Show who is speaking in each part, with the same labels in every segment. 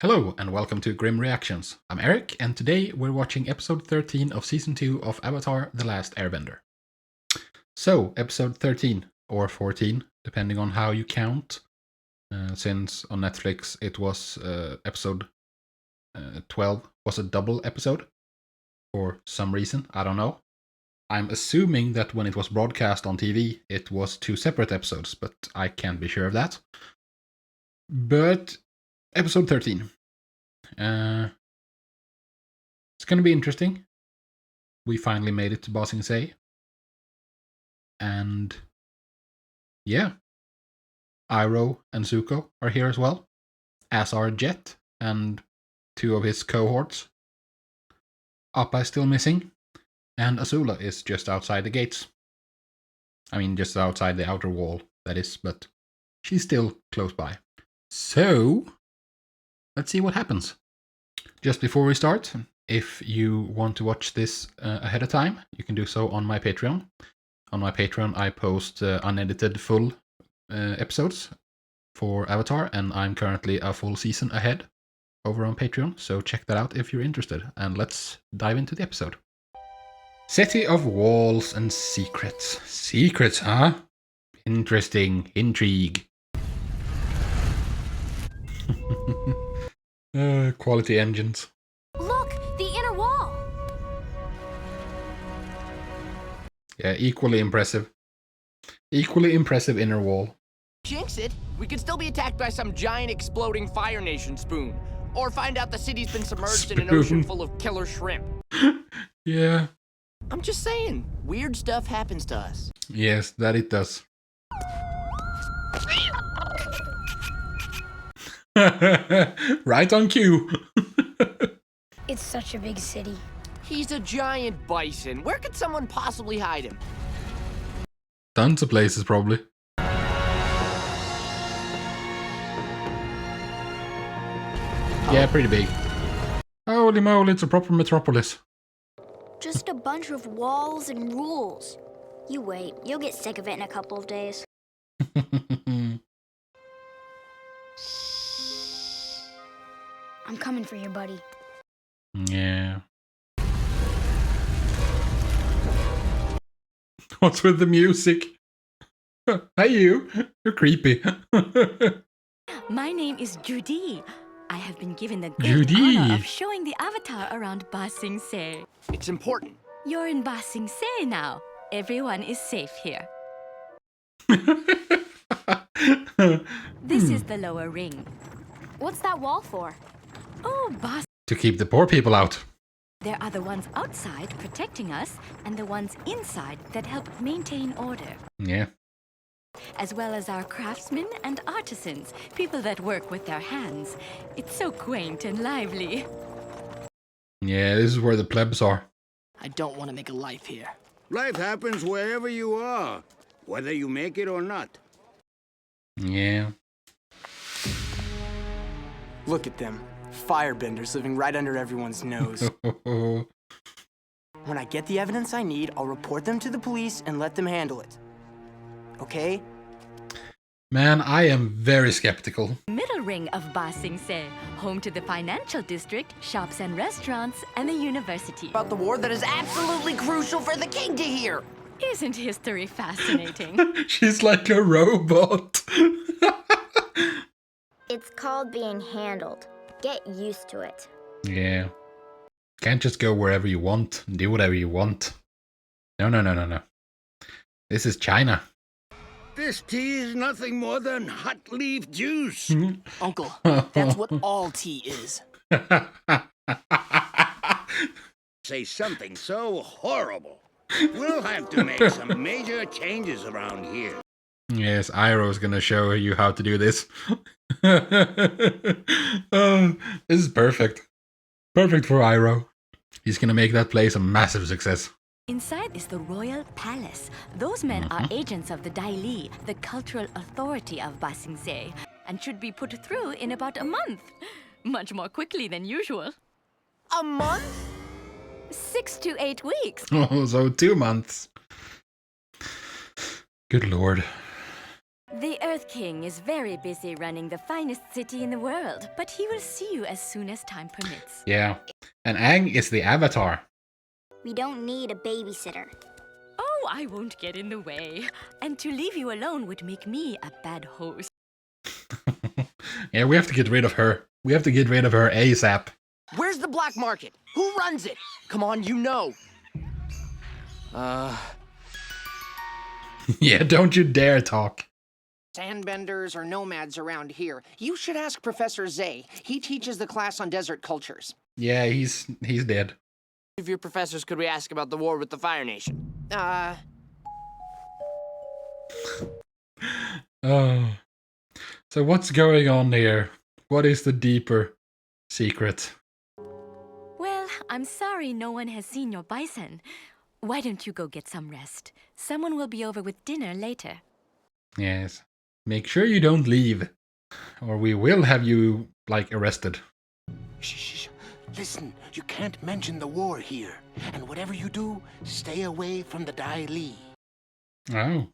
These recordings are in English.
Speaker 1: Hello and welcome to Grim Reactions. I'm Erik, and today we're watching episode 13 of season 2 of Avatar: The Last Airbender. So, episode 13, or 14, depending on how you count, since on Netflix it was episode 12 was a double episode, for some reason, I don't know. I'm assuming that when it was broadcast on TV it was 2 separate episodes, but I can't be sure of that. But episode 13. It's gonna be interesting. We finally made it to Ba Sing Se. And yeah, Iroh and Zuko are here as well, as are Jet and 2 of his cohorts. Appa is still missing, and Azula is just outside the gates. I mean, just outside the outer wall, that is, but she's still close by. So, let's see what happens. Just before we start, if you want to watch this ahead of time, you can do so on my Patreon. On my Patreon, I post unedited full episodes for Avatar, and I'm currently a full season ahead over on Patreon, so check that out if you're interested. And let's dive into the episode. City of Walls and Secrets. Secrets, huh? Interesting. Intrigue. Quality engines.
Speaker 2: Look, the inner wall.
Speaker 1: Yeah, equally impressive. Equally impressive inner wall.
Speaker 3: Jinx it, we could still be attacked by some giant exploding Fire Nation spoon. Or find out the city's been submerged in an ocean full of killer shrimp.
Speaker 1: Yeah.
Speaker 3: I'm just saying, weird stuff happens to us.
Speaker 1: Yes, that it does. Right on cue.
Speaker 2: It's such a big city.
Speaker 3: He's a giant bison. Where could someone possibly hide him?
Speaker 1: Tons of places, probably. Yeah, pretty big. Holy moly, it's a proper metropolis.
Speaker 2: Just a bunch of walls and rules. You wait, you'll get sick of it in a couple of days. I'm coming for you, buddy.
Speaker 1: Yeah. What's with the music? Hey you, you're creepy.
Speaker 4: My name is JOO-DEE. I have been given the great
Speaker 1: JOO-DEE.
Speaker 4: honor of showing the Avatar around Ba Sing Se.
Speaker 3: It's important.
Speaker 4: You're in Ba Sing Se now. Everyone is safe here. This is the lower ring.
Speaker 2: What's that wall for?
Speaker 4: Oh, Ba.
Speaker 1: To keep the poor people out.
Speaker 4: There are the ones outside protecting us and the ones inside that help maintain order.
Speaker 1: Yeah.
Speaker 4: As well as our craftsmen and artisans, people that work with their hands. It's so quaint and lively.
Speaker 1: Yeah, this is where the plebs are.
Speaker 3: I don't want to make a life here.
Speaker 5: Life happens wherever you are, whether you make it or not.
Speaker 1: Yeah.
Speaker 6: Look at them. Firebenders living right under everyone's nose. When I get the evidence I need, I'll report them to the police and let them handle it. Okay?
Speaker 1: Man, I am very skeptical.
Speaker 4: Middle ring of Ba Sing Se, home to the financial district, shops and restaurants, and the university.
Speaker 3: About the war that is absolutely crucial for the king to hear.
Speaker 4: Isn't history fascinating?
Speaker 1: She's like a robot.
Speaker 2: It's called being handled. Get used to it.
Speaker 1: Yeah. Can't just go wherever you want and do whatever you want. No. This is China.
Speaker 5: This tea is nothing more than hot leaf juice.
Speaker 3: Uncle, that's what all tea is.
Speaker 5: Say something so horrible. We'll have to make some major changes around here.
Speaker 1: Yes, Iroh's gonna show you how to do this. This is perfect. Perfect for Iroh. He's gonna make that place a massive success.
Speaker 4: Inside is the royal palace. Those men are agents of the TLA, the cultural authority of Ba Sing Se, and should be put through in about a month. Much more quickly than usual.
Speaker 3: A month?
Speaker 4: 6 to 8 weeks.
Speaker 1: Oh, so 2 months. Good lord.
Speaker 4: The Earth King is very busy running the finest city in the world, but he will see you as soon as time permits.
Speaker 1: Yeah. And Aang is the Avatar.
Speaker 2: We don't need a babysitter.
Speaker 4: Oh, I won't get in the way. And to leave you alone would make me a bad host.
Speaker 1: Yeah, we have to get rid of her. We have to get rid of her ASAP.
Speaker 3: Where's the black market? Who runs it? Come on, you know.
Speaker 1: Yeah, don't you dare talk.
Speaker 7: Sandbenders or nomads around here. You should ask Professor Zay. He teaches the class on desert cultures.
Speaker 1: Yeah, he's dead.
Speaker 3: If your professors could we ask about the war with the Fire Nation?
Speaker 1: Oh. So what's going on here? What is the deeper secret?
Speaker 4: Well, I'm sorry no one has seen your bison. Why don't you go get some rest? Someone will be over with dinner later.
Speaker 1: Yes. Make sure you don't leave, or we will have you, like, arrested.
Speaker 5: Shh. Listen, you can't mention the war here. And whatever you do, stay away from the Dai Li.
Speaker 1: Oh.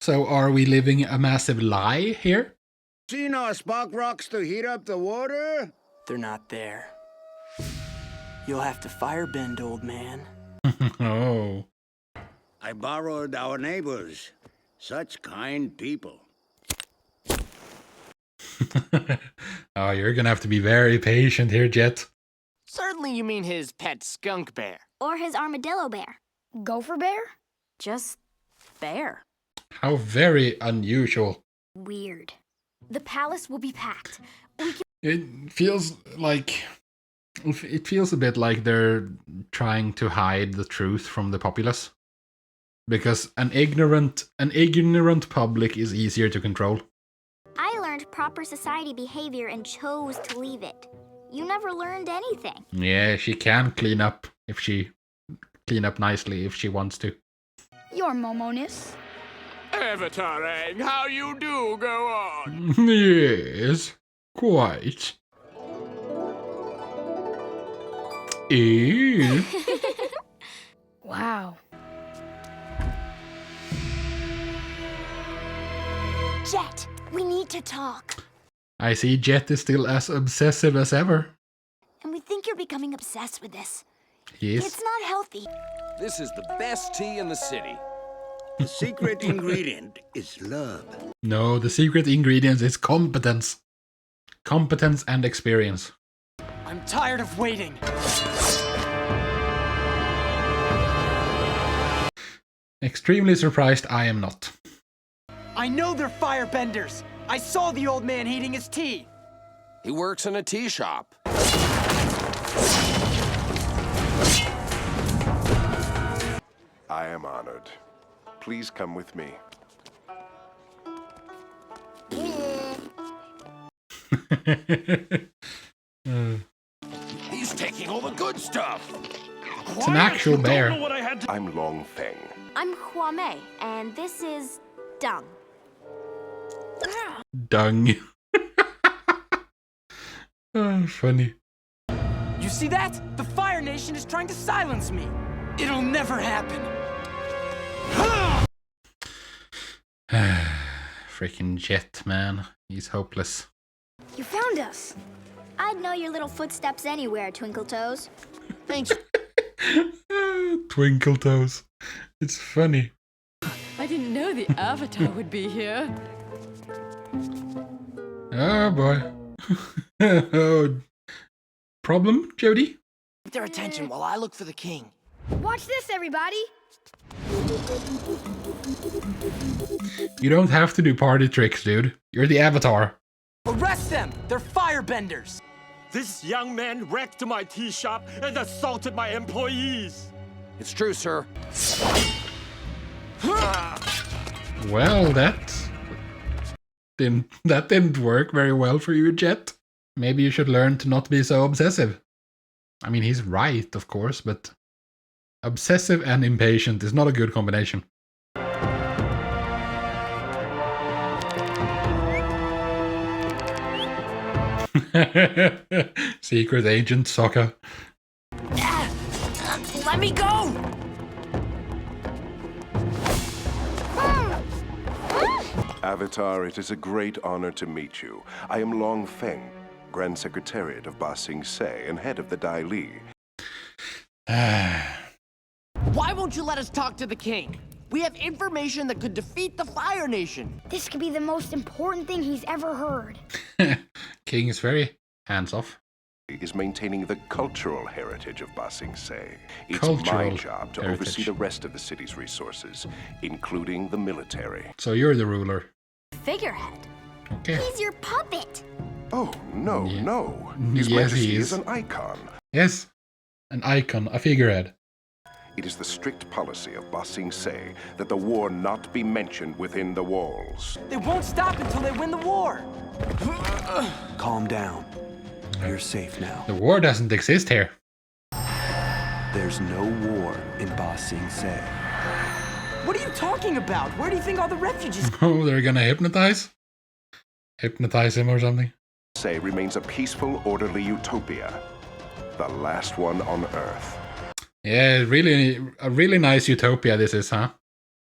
Speaker 1: So are we living a massive lie here?
Speaker 5: Seen our spark rocks to heat up the water?
Speaker 6: They're not there. You'll have to firebend, old man.
Speaker 1: Oh.
Speaker 5: I borrowed our neighbors. Such kind people.
Speaker 1: Oh, you're gonna have to be very patient here, Jet.
Speaker 3: Certainly you mean his pet skunk bear.
Speaker 2: Or his armadillo bear. Gopher bear?
Speaker 4: Just bear.
Speaker 1: How very unusual.
Speaker 2: Weird. The palace will be packed.
Speaker 1: It feels a bit like they're trying to hide the truth from the populace. Because an ignorant public is easier to control.
Speaker 2: I learned proper society behavior and chose to leave it. You never learned anything.
Speaker 1: Yeah, she can clean up nicely if she wants to.
Speaker 2: Your Momonis.
Speaker 3: Avatar Aang, how you do go on?
Speaker 1: Yes, quite. Ew.
Speaker 2: Wow.
Speaker 4: Jet, we need to talk.
Speaker 1: I see Jet is still as obsessive as ever.
Speaker 4: And we think you're becoming obsessed with this.
Speaker 1: Yes.
Speaker 4: It's not healthy.
Speaker 8: This is the best tea in the city.
Speaker 5: The secret ingredient is love.
Speaker 1: No, the secret ingredient is competence. Competence and experience.
Speaker 6: I'm tired of waiting.
Speaker 1: Extremely surprised I am not.
Speaker 6: I know they're firebenders. I saw the old man heating his tea.
Speaker 8: He works in a tea shop.
Speaker 9: I am honored. Please come with me.
Speaker 8: He's taking all the good stuff.
Speaker 1: It's an actual bear.
Speaker 9: I'm Long Feng.
Speaker 2: I'm Huame, and this is Dung.
Speaker 1: Dung. Oh, funny.
Speaker 6: You see that? The Fire Nation is trying to silence me. It'll never happen.
Speaker 1: Freaking Jet, man. He's hopeless.
Speaker 2: You found us. I'd know your little footsteps anywhere, Twinkle Toes.
Speaker 3: Thanks.
Speaker 1: Twinkle Toes. It's funny.
Speaker 4: I didn't know the Avatar would be here.
Speaker 1: Oh boy. Oh. Problem, JOO-DEE?
Speaker 7: Keep their attention while I look for the king.
Speaker 2: Watch this, everybody.
Speaker 1: You don't have to do party tricks, dude. You're the Avatar.
Speaker 6: Arrest them! They're firebenders!
Speaker 10: This young man wrecked my tea shop and assaulted my employees.
Speaker 3: It's true, sir.
Speaker 1: Well, that didn't work very well for you, Jet. Maybe you should learn to not be so obsessive. I mean, he's right, of course, but obsessive and impatient is not a good combination. Secret Agent Sokka.
Speaker 6: Let me go!
Speaker 9: Avatar, it is a great honor to meet you. I am Long Feng, Grand Secretariat of Ba Sing Se and head of the Dai Li.
Speaker 3: Why won't you let us talk to the king? We have information that could defeat the Fire Nation.
Speaker 2: This could be the most important thing he's ever heard.
Speaker 1: King is very hands-off.
Speaker 9: Is maintaining the cultural heritage of Ba Sing Se. It's
Speaker 1: Cultural
Speaker 9: my job to
Speaker 1: heritage.
Speaker 9: oversee the rest of the city's resources, including the military.
Speaker 1: So you're the ruler.
Speaker 4: Figurehead.
Speaker 1: Okay.
Speaker 2: He's your puppet.
Speaker 9: Oh, no,
Speaker 1: Yeah.
Speaker 9: no. His
Speaker 1: Yes,
Speaker 9: Majesty
Speaker 1: he
Speaker 9: is
Speaker 1: is.
Speaker 9: an icon.
Speaker 1: Yes. An icon, a figurehead.
Speaker 9: It is the strict policy of Ba Sing Se that the war not be mentioned within the walls.
Speaker 6: They won't stop until they win the war.
Speaker 11: Calm down. You're safe now.
Speaker 1: The war doesn't exist here.
Speaker 11: There's no war in Ba Sing Se.
Speaker 6: What are you talking about? Where do you think all the refugees...
Speaker 1: Oh, they're gonna hypnotize? Hypnotize him or something?
Speaker 9: Se remains a peaceful, orderly utopia. The last one on Earth.
Speaker 1: Yeah, really, a really nice utopia this is, huh?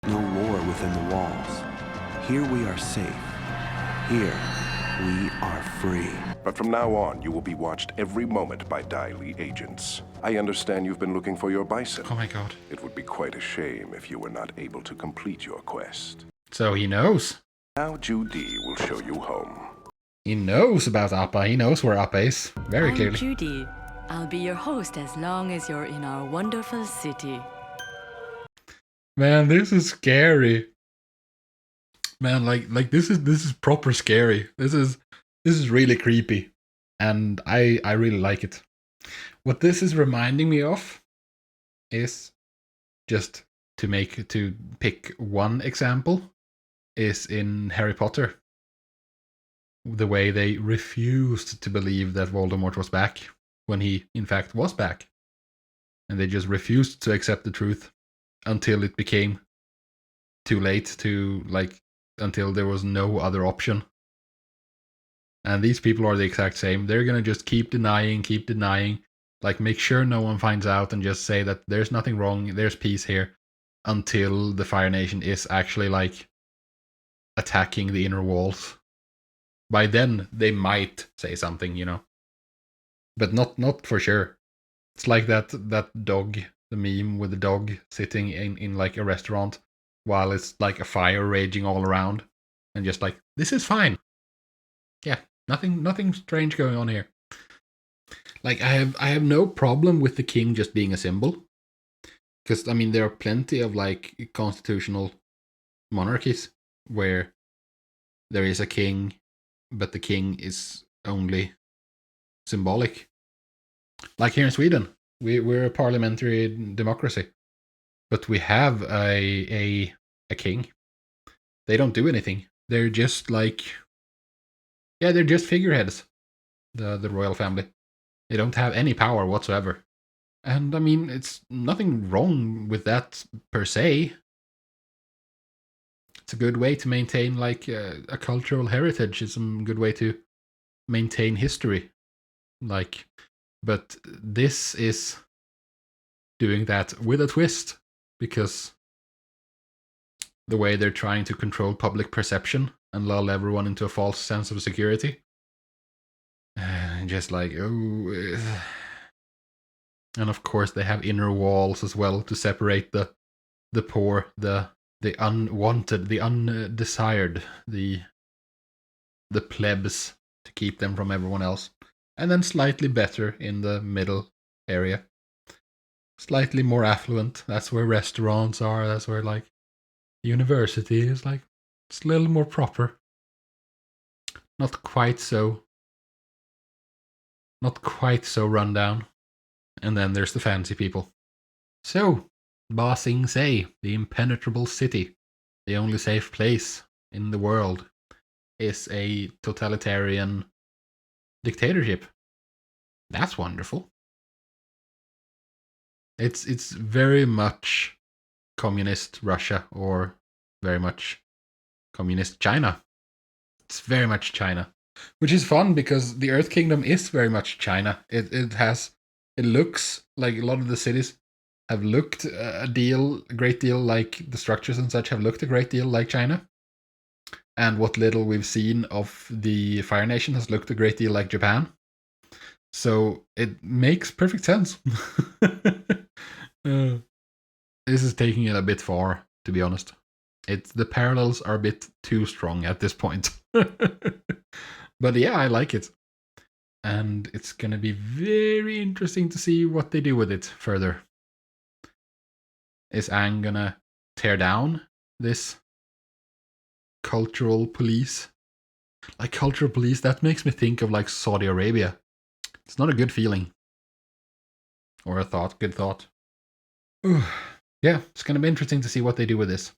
Speaker 11: No war within the walls. Here we are safe. Here we are free.
Speaker 9: But from now on, you will be watched every moment by Dai Li agents. I understand you've been looking for your bison.
Speaker 1: Oh my god.
Speaker 9: It would be quite a shame if you were not able to complete your quest.
Speaker 1: So he knows.
Speaker 9: Now JOO-DEE will show you home.
Speaker 1: He knows about Appa. He knows where Appa is. Very
Speaker 4: I'm
Speaker 1: clearly.
Speaker 4: JOO-DEE. I'll be your host as long as you're in our wonderful city.
Speaker 1: Man, this is scary. Man, like this is proper scary. This is really creepy. And I really like it. What this is reminding me of is, just to pick one example, is in Harry Potter. The way they refused to believe that Voldemort was back when he in fact was back. And they just refused to accept the truth until it became too late until there was no other option. And these people are the exact same. They're gonna just keep denying, like make sure no one finds out and just say that there's nothing wrong, there's peace here, until the Fire Nation is actually like attacking the inner walls. By then they might say something, you know. But not for sure. It's like that dog, the meme with the dog sitting in like a restaurant while it's like a fire raging all around, and just like, this is fine. Yeah, nothing strange going on here. Like I have no problem with the king just being a symbol. Because I mean there are plenty of like constitutional monarchies where there is a king, but the king is only symbolic. Like here in Sweden, we're a parliamentary democracy, but we have a king. They don't do anything. They're just like, yeah, they're just figureheads. The royal family. They don't have any power whatsoever. And I mean, it's nothing wrong with that per se. It's a good way to maintain like a cultural heritage. It's a good way to maintain history. Like, but this is doing that with a twist, because the way they're trying to control public perception and lull everyone into a false sense of security. Just like, oh. And of course they have inner walls as well to separate the poor, the unwanted, the undesired, the plebs, to keep them from everyone else. And then slightly better in the middle area. Slightly more affluent. That's where restaurants are. That's where like university is like. It's a little more proper. Not quite so run down. And then there's the fancy people. So, Ba Sing Se, the impenetrable city, the only safe place in the world, is a totalitarian dictatorship. That's wonderful. It's very much communist Russia, or very much communist China. It's very much China, which is fun because the Earth Kingdom is very much China. It looks like a lot of the cities have looked a great deal like the structures and such have looked a great deal like China. And what little we've seen of the Fire Nation has looked a great deal like Japan. So it makes perfect sense. This is taking it a bit far, to be honest. The parallels are a bit too strong at this point. But yeah, I like it. And it's gonna be very interesting to see what they do with it further. Is Aang gonna tear down this cultural police? Like cultural police, that makes me think of like Saudi Arabia. It's not a good feeling. Or a thought, good thought. Yeah, it's gonna be interesting to see what they do with this.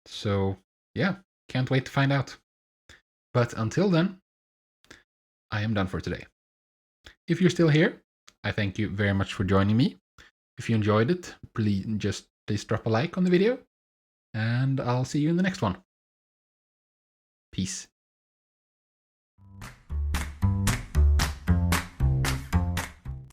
Speaker 1: So, yeah, can't wait to find out. But until then, I am done for today. If you're still here, I thank you very much for joining me. If you enjoyed it, please drop a like on the video, and I'll see you in the next one. Peace.